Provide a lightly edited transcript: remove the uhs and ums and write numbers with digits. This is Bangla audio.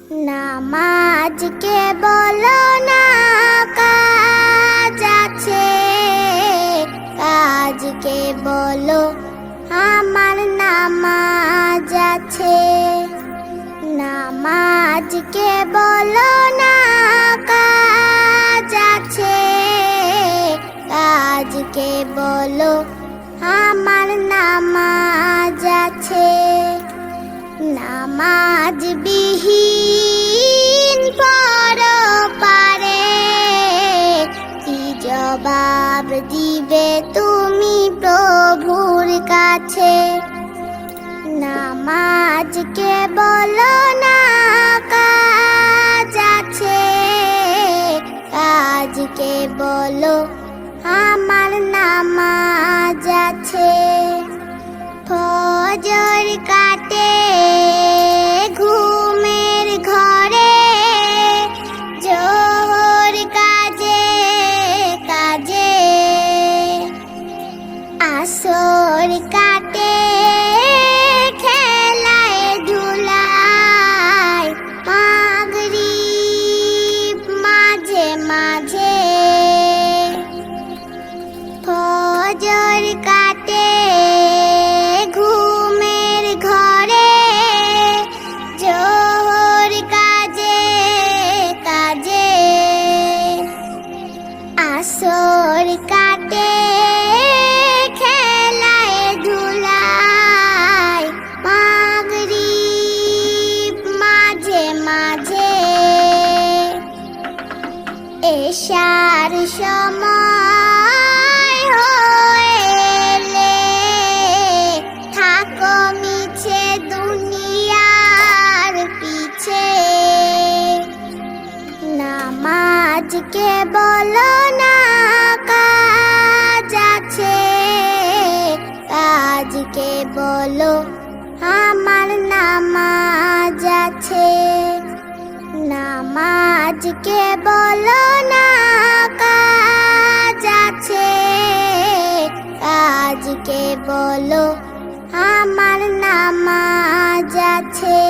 নামাজকে বলো না কাজ আছে, কাজকে বলো আমার নামাজ আছে। নামাজকে বলো না কাজ আছে, কাজকে বলো আমার নামাজ আছে। নামাজ বিহীন পরপারে কি জবাব দিবে তুমি প্রভুর কাছে? নামাজকে বলো না কাজ আছে, কাজকে বলো আমার নামাজ আছে। ফজর কাটে ঘুমের ঘরে, জোহর কাজে কাজে, আসর কাটে খেলায় ধুলায়, মাগরিব মাঝে মাঝে। ফজর কাটে ঘুমের ঘরে, জোহর কাজে কাজে, আসর কাটে খেলায় ধুলায়, মাগরিব মাঝে মাঝে। এশার সময় হইলে থাকো মিছে দুনিয়ার পিছে। নামাজকে বলো না কাজ আছে, কাজকে বলো আমার নামাজ আছে। নামাজকে বলো না কাজ আছে, কাজকে বলো আমার নামাজ আছে।